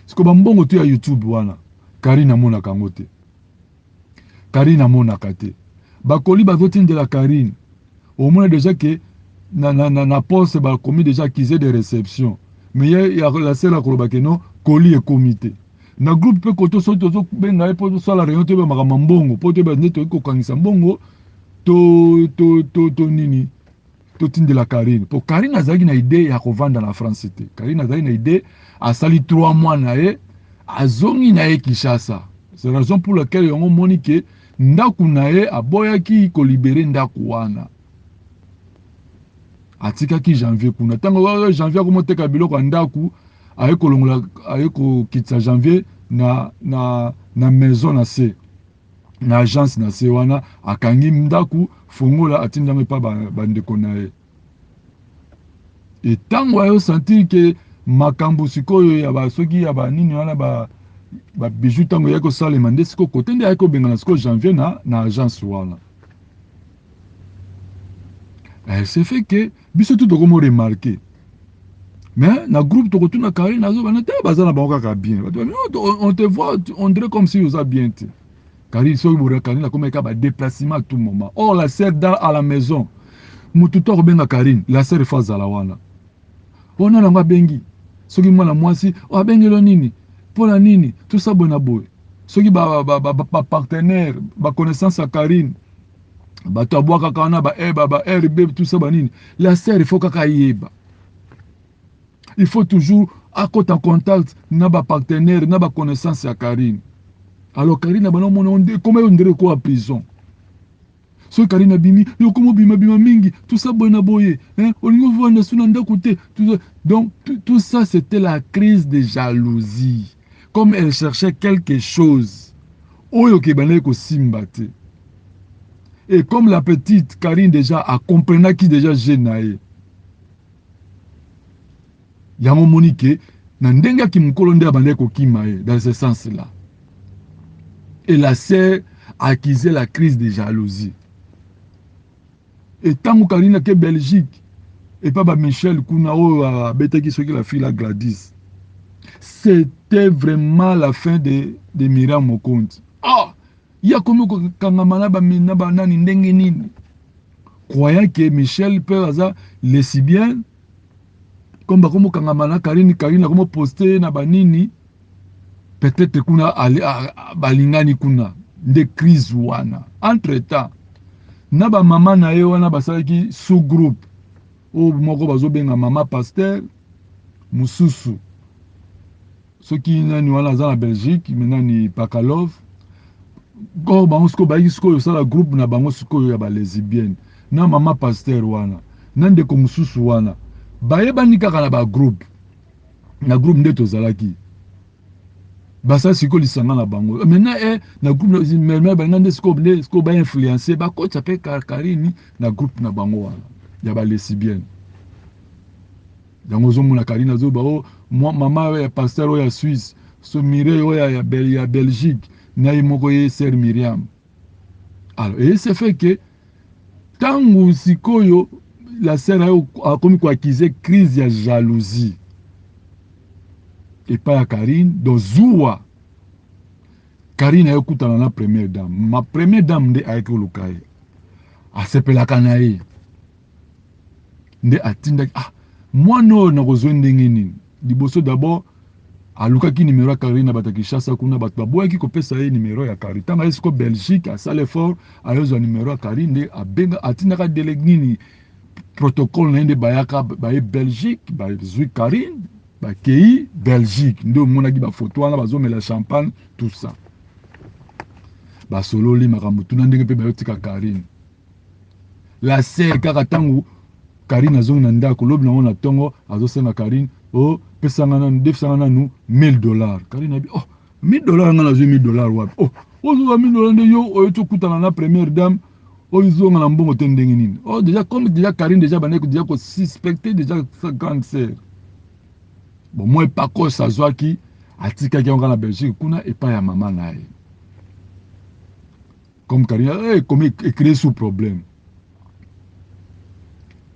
[SPEAKER 3] Ce que bambongo tu à YouTube wana Karine amona kangote. Karine amona kate. Ba koli ba votin de la Karine. Au moins déjà que na poste ba commis déjà accusé de réception. Mais il y a la seule akoloba que non koli et comité. Na groupe pe koto so to benga po so la réunion te ba makamambongo po te ba neto ko kangisa mbongo to nini to tinde la Karine pour Karine azaki na idée ya ko vendre na France te Karine azaki na idée a sali 3 mois na ye azongi na ye Kinshasa c'est la raison pour laquelle on moni que ndaku na ye aboyaki ko libérer ndaku wana atika ki janvier kuna tango janvier ko moteka biloko ndaku ayeko kitsa janvier na maison na se na agence na se wana akangi ndaku fongola atindanga pa bandeko na ye et tango ayo sentir que makambo sikoyo ya ba soki ya ba nini wana ba bijou tango yako sale mande siko kote nde ayeko bengana siko janvier na agence wana elle se fait que biso tout comme remarquer. Mais dans le groupe, tu as Karine, on te voit, on dirait comme si vous avez bien été. Karine, Karine a comme un déplacement à tout moment. Or, la sœur à la maison, Moututo Benga Karine, la sœur est face à la wana. On a la bengi. Ce qui m'a moi si, on a bengi le nini, pour la nini, tout ça bon à boy. Ce qui ba partenaire, ba connaissance à Karine, ba taboua kakana, ba RB, tout ça banini. La sœur, il faut kakayeba. Il faut toujours à côté en contact n'aba partenaire n'aba connaissance à Karine. Alors Karine a comment on dirait quoi en prison. So Karine a bimi, yo comment bima mingi, tout ça bon aboye, hein, on y voit na sunanda côté, donc tout ça c'était la crise de jalousie. Comme elle cherchait quelque chose. Oyo ke banay ko simbate. Et comme la petite Karine déjà a compris qui déjà gêné. Yango monike na ndenga ki mukolo nde abandé ko kimae dans ce sens là. Et la sœur a accusé la crise de jalousie. Et tant que Karine ke Belgique et pas Michel Kunao a bête qui la fille la Gladys. C'était vraiment la fin de Myriam Mokonzi. Ah, il y a comme kangamana ba nani ndenge nini. Croyant que Michel peut avoir lesbienne comme bakomo kangamana Karine comme poster na banini peut-être kuna balingani kuna de crise wana entre temps na ba mama na ye wana basalaki sous groupe o moko bazobenga mama pasteur mususu soki nani wana za na Belgique maintenant ni Pakalov go bango sko ba isko sala groupe na bango sko ya ba lesbienne na mama pasteur wana nande ko mususu wana bayebani kaka na ba groupe na groupe nde tozalaki basa siko lisanga na bango maintenant na groupe mais banga nde siko ba influencer ba ko tsape Karine na groupe na bango wana ya ba lesbienne yango zo mona Karine zo ba moi mama ya pasteur ya Suisse so Mireille ya Belgique na imoko ye sœur Myriam. Alors et c'est fait que tangu sikoyo la sœur a commis quoi accuser crise de jalousie. Et pas à Karine, donc Zoua. Karine a écouté la première dame. Ma première dame de a écrit le cahier. A sepe la canaille. De atinda ah moi non na besoin d'engini. Diboso d'abord a luka ki numéro à Karine bataki chassa kuna bat baboya ki kopesa ye numéro ya Karine. Tanga esko Belgique a sale fort a yozo numéro à Karine de a benga atinda ka delegnini. protocole na inde bayaka baye Belgique bazwi Karine bakei Belgique nde omonaki bafoto wana bazomela champagne tout ça basololi makambo tuna ndenge mpe bayotika Karine la sere kaka ntango Karine azongi na ndako lobi nango na ntongo azosenga Karine o pesanga nanu defisanga nanu $1000 Karine abi oh $1000 nga nazwi $1000 wapi oh ozoka $1000 nde yo oyo tokutana na première dame oyo zonga na mbongo te ndenge nini oh déjà comme déjà Karine déjà bandeko déjà ko suspecté déjà sa grande sœur bon moi pas ko sazwaki atikaki yango na Belgique kuna epa ya mama na ye comme Karine comme écrit sous problème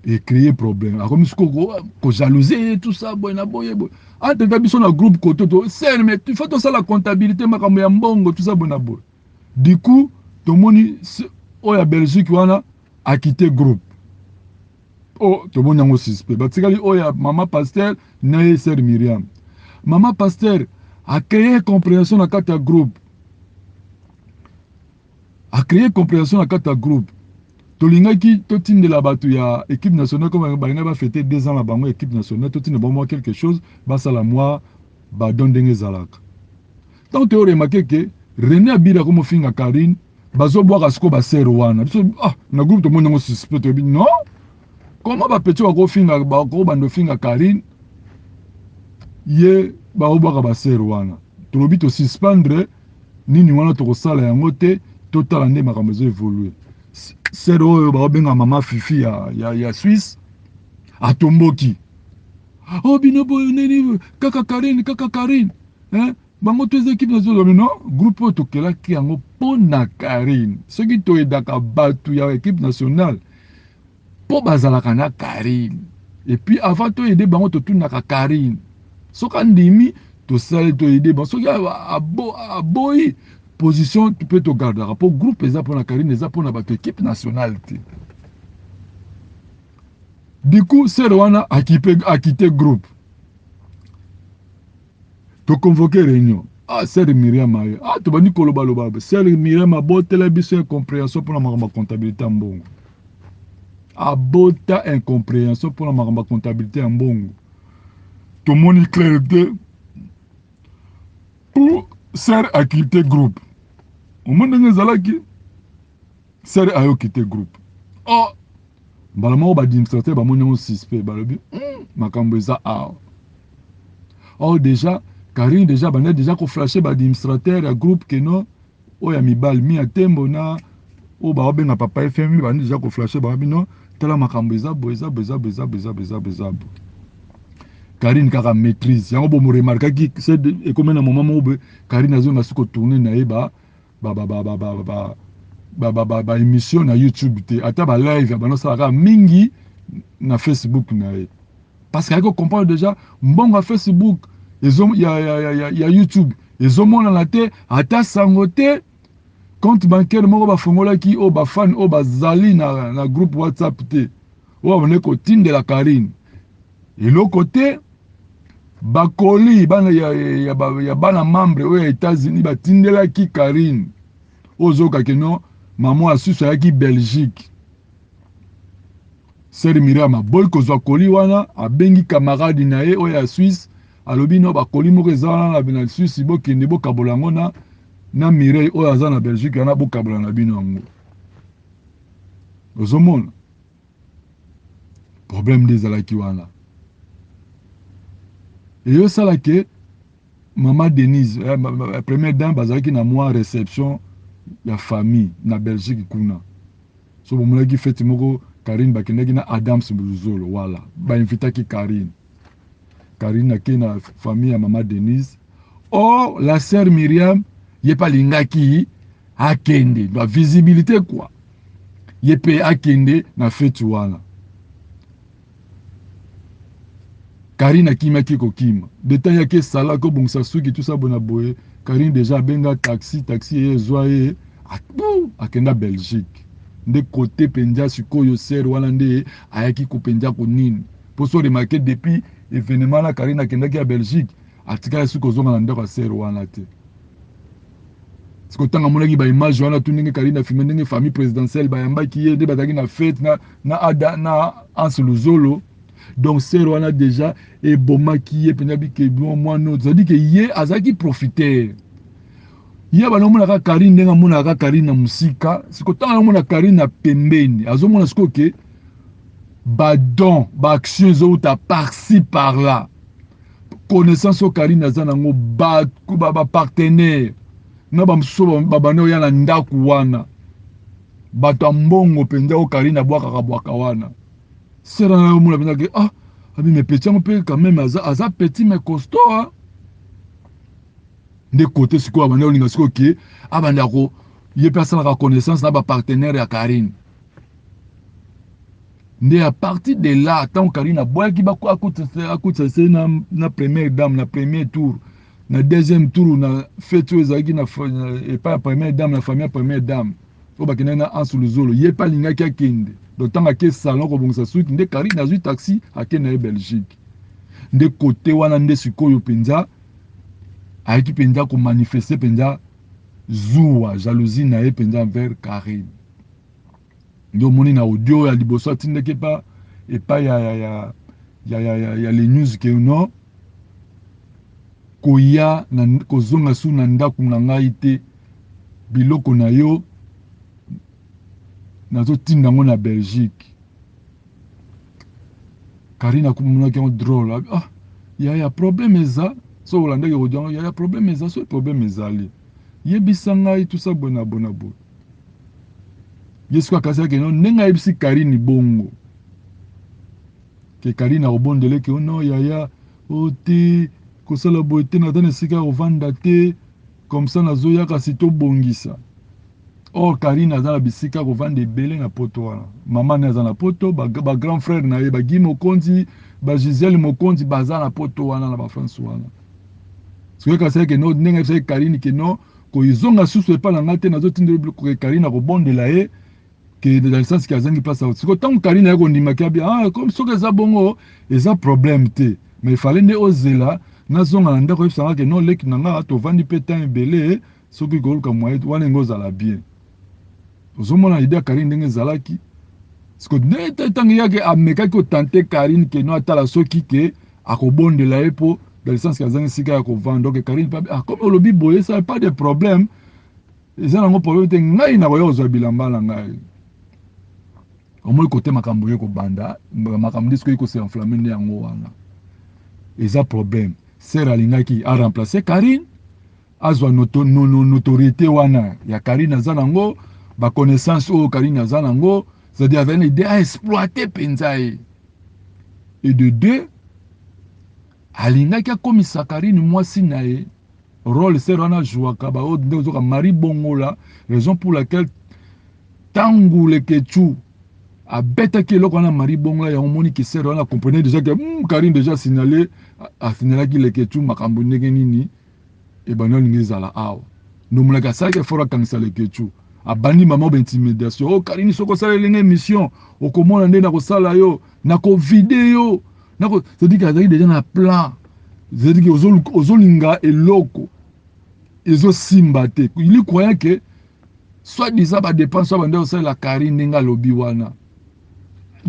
[SPEAKER 3] et créer problème comme ce ko jalouser tout ça boy na boy ah t'as vu son groupe kototo c'est mais tu fais tout ça la comptabilité makambo ya mbongo tout ça boy na boy du coup tout le monde oh ya Belgique wana a quitté groupe oh tout le monde yango suspect batikali oh ya maman pasteur na sœur Myriam maman pasteur a créé compréhension na kata groupe a créé compréhension na kata groupe tolingaki totindela bato ya équipe nationale comme balinga ba fêter 2 ans la bango équipe nationale totinde bon moi quelque chose basala moi ba dondenge zalaka donc tu remarqué que René Abira comme finga Karine bazo boire siko ba sœur wana ah na groupe to monango suspect non comment ba petit wa ko finga ba ko bando finga Karine ye ba boire ba sœur wana to lobi to suspendre nini wana to ko sala yango te total ande makambo zo évoluer sœur oyo ba benga mama Fifi ya Suisse atomboki oh binobo nini kaka Karine hein bango tous équipes nationales non groupe to kela ki yango pona Karine ce qui to edaka batu ya équipe nationale po bazalaka na Karine et puis avant to aider bango to tunaka Karine soka ndimi to sale to aider bango soki aboyi position tu peux te garder pour groupe eza pour la Karine eza pour la équipe nationale du coup c'est Rwanda a quitté groupe to convoquer réunion ah c'est Myriam ah to bani koloba loba c'est Myriam abotela biso incompréhension pour la comptabilité en bongo abota incompréhension pour la comptabilité en bongo to moni clarté pour ser a quitté groupe au monde ngezalaki ser ayo quitté groupe oh balamo ba administrateur ba moni suspect balobi makambo eza ah oh déjà Karine déjà bana déjà ko flasher ba administrateur ya groupe que non o ya mibal mi atembo na o ba obenga papa FM bana déjà ko flasher ba bino tala makambo eza boza Karine kaka maîtrise yango bo mo remarquer ki c'est et comme na moment mo Karine azo na siko tourner na eba émission na YouTube te ata ba live ba no sala mingi na Facebook na e parce que ako comprendre déjà mbongo Facebook il y a YouTube ils ont mon la te ata sangote compte bancaire moko ba fongola ki o ba fan o ba zali na groupe WhatsApp te o abone ko tinde la Karine et l'autre côté bakoli bana ya bana membre aux États-Unis batindela ki Karine ozoka ke non maman asusu ya ki Belgique Sœur Myriam boy kozwa koli wana abengi camarade na ye oya Suisse alobi no bakoli moko ezala na Suisse bokende bokabola ngona na Mireille oyo aza na Belgique yana bokabola na bino yango ozomona problème ezalaki wana et yo sala ke maman Denise première dame bazalaki na moi réception ya famille na Belgique kuna so bomonaki fete moko Karine bakendaki na Adams Mbuzolo wala ba invitaki Karine ake na famille ya maman Denise oh la sœur Myriam yepa lingaki akende la visibilité quoi yepe akende na fete wana Karine akimaki kokima détail yake sala ko bongsa suki tout ça bona boye Karine déjà benga taxi ezwaye akenda Belgique nde côté penja sikoyo ser wana nde ayaki ko penja ko nini pour se remarquer depuis événement la Karine akendaki à Belgique atikala siko zonga na ndeko ser wana te parce que tant amonaki ba image wana tout ndenge Karine filmé ndenge famille présidentielle ba yamba ki ye nde bataki na fête na Anse Luzolo. Donc c'est wana déjà et bomaki ye penza bi ke bon moi non, ça dit que ye azaki profiter. Ye ba no mona Karine ndenga mona ka Karine na musika, c'est que tant mona Karine na pembeni, azomona siko ke ba don, ba action zo ta par-ci par-là. Connaissance au Karine azanango ba partenaire. Na bamso babano ya na ndaku wana bato mbongo penza o Karine bwaka wana sera na mona penza ke abi me petit on peut quand même aza petit mais costaud hein de côté siko abana olinga siko ke abanda ko ye personne la connaissance na ba partenaire ya Karine nde à partir de là tant Karine bwaki ba akutsa na première dame na premier tour na deuxième tour na fête ezaki na et pas première dame la famille première dame o bakena na Anse Luzolo ye pa linga ki akende donc tanga ke salon ko bongisa suite nde Karine na zui taxi akende na Belgique nde côté wana nde sikoyo penza aiki penza ko manifester penza zuwa jalousie na ye penza envers Karine ndio moni na audio ya liboso atinde ke pa et pas ya les news que non koya na kozonga su na ndaku na ngai te biloko na yo nazo tinda ngo na Belgique. Karine akumuna ki drôle ya problème eza so olanda ke odonga ya problème eza so problème ezali yebisa ngai tout ça bona bo yesu akasa ke non nenga yebisi Karine bongo ke Karine obondele ke non ya ote kosala boite na tane sika ovanda te comme ça na zoya kasi to bongisa or Karine azana bisika kovanda ebele na poto wana mama ne azana poto ba grand frère na ye ba Guy Mokonzi ba Gisèle Mokonzi bazana poto wana na ba France wana soki kasi ke no ndenge sai Karine ke no ko izonga susu pa na ngate na zo tindelo ko Karine ko bondela ye ke dans le sens que azangi place au siko tant Karine ya ko ndima ki bien comme soki za bongo eza problème te mais il fallait ne ozela nazonga na ndako yebisanga ke non leki nanga tovandi pe temps ebele soki koluka moye wana ngo zala bien ozomona idée ya Karine ndenge ezalaki siko nete tangi yake amekaki otante Karine ke no atala soki ke akobondela ye po dans le sens que azangi sika ya kovanda donc Karine comme olobi boye ça pas de problème eza nango problème te ngai na koya kozwa bilamba na ngai omoi kote makambo ye kobanda makambo ndisiko yiko se enflamme nde yango wana eza problème sert alingaki a remplacer Karine azwa notoriété wana ya Karine azanango ba connaissance o Karine azanango c'est-à-dire avait une idée à exploiter penza et de deux alingaki akomisa Karine mwasi na ye rôle sert wana jouaka ba o ndezoka Marie Bongola raison pour laquelle tangu le kechu a bêta qui est là qu'on a Marie Bongola, il y a un monde qui sert, on a compris déjà que Karine déjà signalé, a signalé qu'il est que tout makambo nini et ben non ngezala awa. Nous me l'avons ça qu'il faudra quand ça le que tout. A bandi maman d'intimidation. Oh Karine soko ça les émission. Au comment on est na ko sala yo, na ko vidéo, na ko c'est dit qu'il déjà na plan. C'est dit que ozolinga et loko. Ezo simbate. Il croyait que soit disant ba dépense soit bande ça la Karine ninga lobi wana.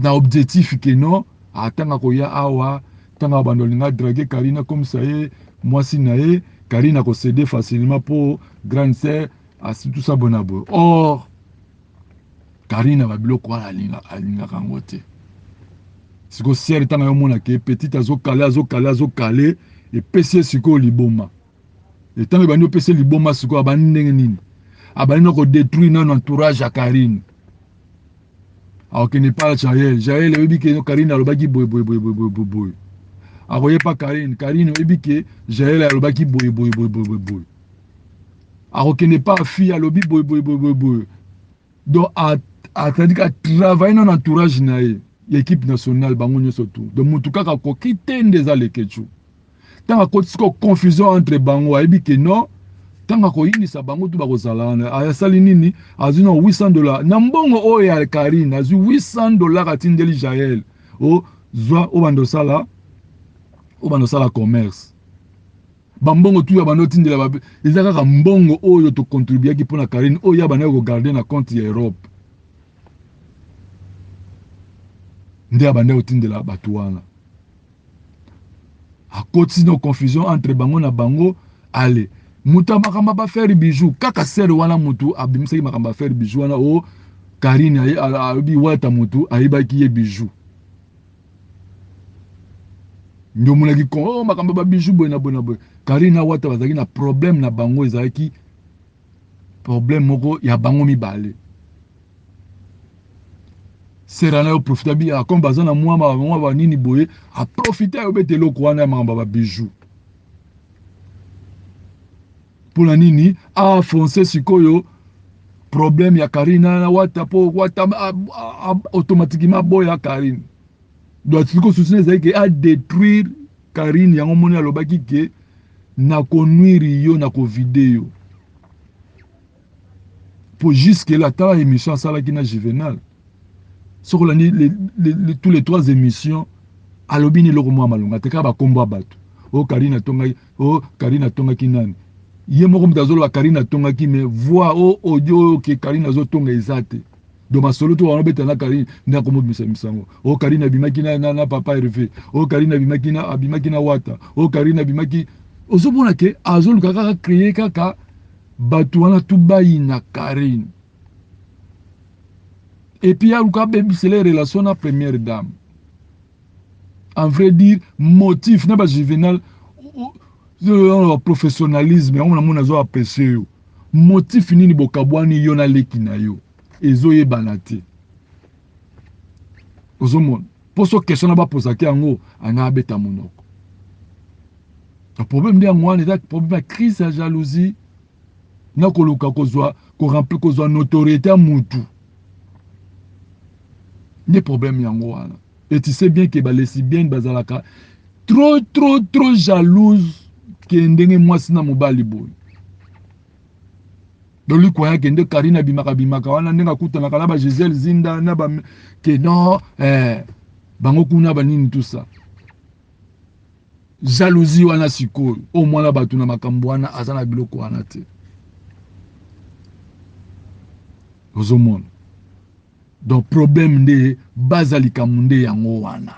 [SPEAKER 3] Na objectif que non atanga koya awa tanga bandolinga draguer Karine comme ça y est moi si nae Karine ko céder facilement pour grande sœur à tout ça bonabo or Karine va biloko ala linga kangote siko sœur tanga yo mona ke petite azo calé et PC siko liboma et tanga bandi PC liboma siko abandenge nini abandi ko détruire non entourage à Karine. Alors qu'il n'est pas Jaël. Jaël, il dit que Karine a le baki boy. Alors il n'est pas Karine. Karine, il dit que Jaël a le baki boy. Alors qu'il n'est pas fille, a le baki boy. Donc, à travailler dans l'entourage de l'équipe nationale, surtout. Donc, en tout cas, il quitte des alekechou. Tant qu'il y a confusion entre Bango, il dit que non. Tanga ko yini sa bango tu bako salana aya sali nini azino $800 na mbongo o ya Karine azu $800 atindeli Jaël o zwa o bando sala commerce bambongo tu ya bando tindela ba ezaka ka mbongo oyo to contribuer ki pona Karine oyo ya bana ko garder na compte ya Europe nde ya banda otindela batu wana akoti no confusion entre bango na bango allez muta makamba ba faire bijou kaka sere wana mutu abimisaki makamba faire bijou wana o Karine abi wata mutu ayibaki ye bijou nyomuna ki kon oh makamba ba bijou boy na boy Karine wata bazaki na problème na bango ezaki problème moko ya bango mibale sera na profiter bi a comme bazana moi ba nini boye a profiter yo betelo ko wana makamba ba bijou pour la nini a foncer sikoyo problème ya Karine na wata automatiquement boya Karine doit tiko soutenir zaki a détruire Karine yango moni alobaki ke na ko nuire yo na ko vidéo pour jusque là ta émission ça là qui na Juvenal sur tous les 3 émissions alobini loko mwa malonga te ka ba kombo bato o Karine tonga kinani ye moko mtazolo ba Karine tonga ki me voix o audio ke Karine azotonga ezate do masolo to wana beta na Karine na komo misango o Karine abimaki na papa Hervé o Karine abimaki na wata o Karine abimaki ozobona ke azolu kaka créer kaka batu wana tubayi na Karine et puis il y a les relations à première dame en vrai dire motif n'a pas Juvenal professionnalisme on a mon apprécié motif nini bokabwani yo na leki na yo ezoye banate ozomon poso question na ba posaki yango anga beta monoko le problème de moi est problème de crise de jalousie na koluka kozwa ko remplir kozwa notoriété mutu des problèmes yango wana et tu sais bien que ba lesbienne bazalaka trop jalouse que ndenge mwasi na mobali boy donc lui croyait que ndenge Karine bimaka wana ndenga kutana kala ba Gisèle Zinda na ba que non bango kuna ba nini tout ça jalousie wana sikoyo au moins la batu na makambo wana azana biloko wana te ozomona donc problème de bazali kamunde yango wana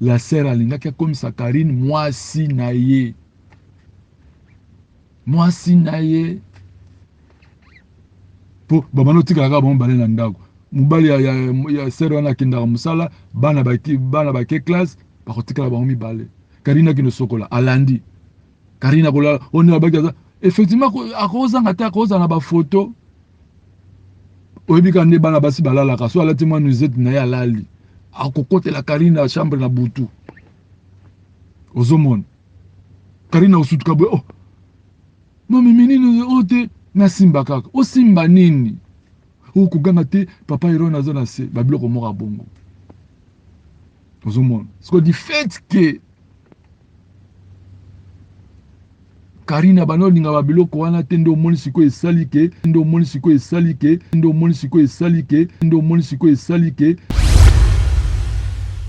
[SPEAKER 3] la sœur alingaki comme ça Karine mwasi na ye po babano tikaka bon balé na ndako mubali ya sœur wana kindaka musala bana bake classe bakotikala bango mibale Karine akino sokola alandi Karine akola on abaki effectivement akozanga te akozana ba photo oyebika nde bana basi balalaka so alati mwa nuisette na ye alali akokotela Karine na chambre na butu ozomona Karine osutuka boye oh mami minini ote na simba kaka osimba nini okuganga te papa hero nazo na se babiloko moko bongo ozomona siko du fait que Karine banolinga babiloko wana te ndo moni siko esalike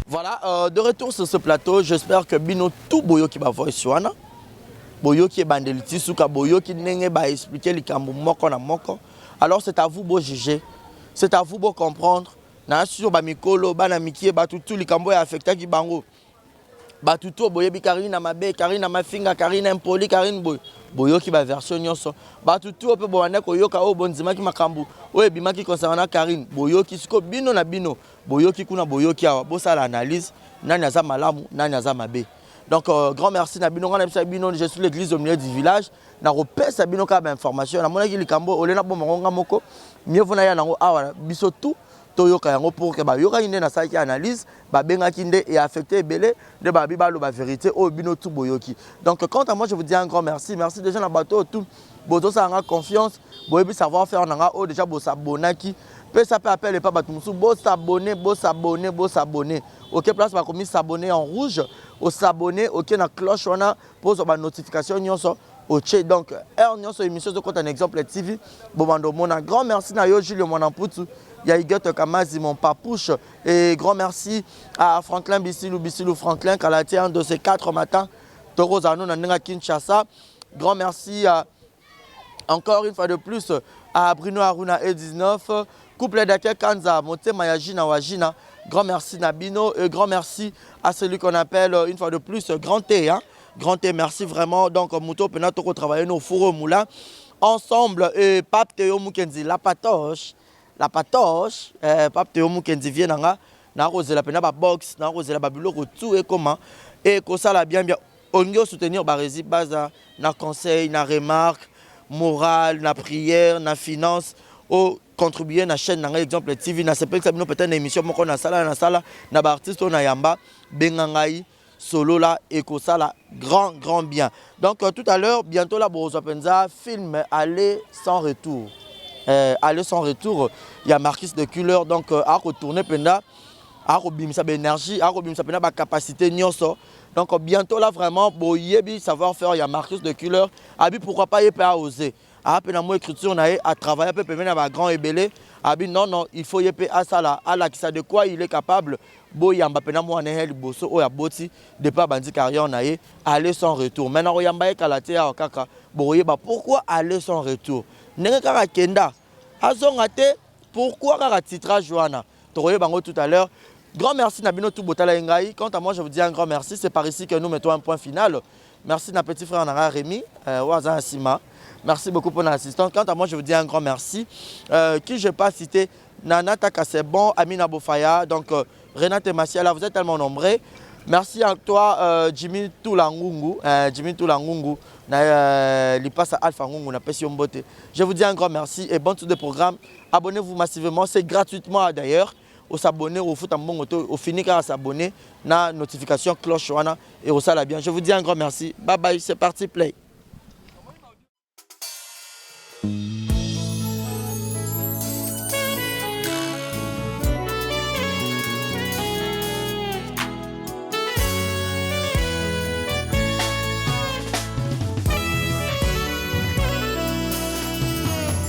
[SPEAKER 2] Voilà, de retour sur ce plateau, j'espère que bino tout boyo qui va voir wana boyo qui est bandeliti suka boyo qui nenge ba expliquer likambo moko na moko. Alors c'est à vous beau juger, c'est à vous beau comprendre. Na sur ba mikolo bana mikie ba tout likambo ya affecta ki bango. Ba tout boyo bi Karine mabe, Karine mafinga, Karine impoli, Karine boyo qui ba version nyonso. Ba tout pe boana ko yoka o bonzima ki makambu. O ebima ki concernant Karine, boyo ki siko bino na bino, boyo ki kuna boyo ki awa bosa l'analyse, nani aza malamu, nani aza mabe. Donc grand merci na bino ngana bino je suis l'église au milieu du village na repesa bino ka ba information na mona ki likambo olena bo monga moko mieux vona ya nango awa biso tout toyoka yango pour que ba yoka inde na sa ki analyse ba benga kinde et affecté belé de ba bibalo ba vérité o bino tout boyoki. Donc quant à moi je vous dis un grand merci déjà na bateau tout boto ça nga confiance boyebi savoir faire nanga o déjà bo s'abonaki peut ça peut appeler pas batou musu bo s'abonner. OK place ba commis s'abonner en rouge au s'abonner OK na cloche on a pose ba notification nyonso Oche donc sur émission de compte un exemple TV Bomando mon grand merci na yo Julio Monamputu ya Igote Kamazi mon papouche et grand merci à Franklin Bissilou Franklin Kalati un de ces 4 matins Torozano na Kinshasa. Grand merci à encore une fois de plus à Bruno Aruna E19 couple d'accueil Kanza Mote Mayajina Wajina. Grand merci Nabino et grand merci à celui qu'on appelle une fois de plus Grand T hein? Grand T, merci vraiment. Donc, Mouto Penato travailler nos fourreaux moulins ensemble. Et Pape Théo Mukenzi, la patoche, Pape Théo Mukenzi vient na rose la pena ba box, na rose la babulo tout et comment et que ça la bien. On doit soutenir Barési Baza, na conseil, na remarque, morale, na prière, na finance, au contribuer na chaîne na exemple TV, na sepel sabino peut-être une émission moko na sala na ba artiste na yamba bengangai. Solo là et que ça là grand bien. Donc tout à l'heure bientôt là Bozo Penza film aller sans retour. Aller sans retour, il y a Marquis de Couleur donc à retourner penda à robimsa énergie, à robimsa penda ba capacité nyonso. Donc bientôt là vraiment boyebi savoir faire il y a Marquis de Couleur. Abi pourquoi pas y pas oser. À peine moi écriture na à travailler peu permettre à grand ébélé. Abi non il faut y à ça là à la qui ça de quoi il est capable. Boyamba pena mo anehel boso o ya boti de pas bandi carrière na ye aller sans retour maintenant oyamba e kalate ya kaka boyeba pourquoi aller sans retour ndenge kaka kenda azonga te pourquoi kaka titrage wana toyeba ngo tout à l'heure. Grand merci Nabino tout botala ngai. Quant à moi je vous dis un grand merci, c'est par ici que nous mettons un point final. Merci na petit frère Nara Rémi Waza Sima. Merci beaucoup pour l'assistance. Quant à moi je vous dis un grand merci qui je pas citer Nana Takasebon, Amina Bofaya donc Renate Massiala, vous êtes tellement nombreux. Merci à toi, Jimmy Toulangungu. Jimmy Toulangungu, il passe à Alpha Ngungu, na Pession Beauté. Je vous dis un grand merci et bon tour de programme. Abonnez-vous massivement, c'est gratuitement d'ailleurs. Au s'abonner, au foot en bon auto, au finir à s'abonner, na notification cloche wana et au ça bien. Je vous dis un grand merci. Bye bye, c'est parti, play.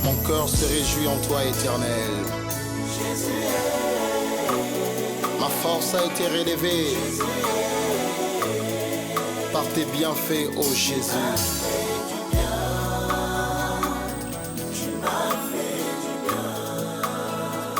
[SPEAKER 1] Mon cœur se réjouit en toi, Éternel. Ma force a été relevée par tes bienfaits, ô Jésus.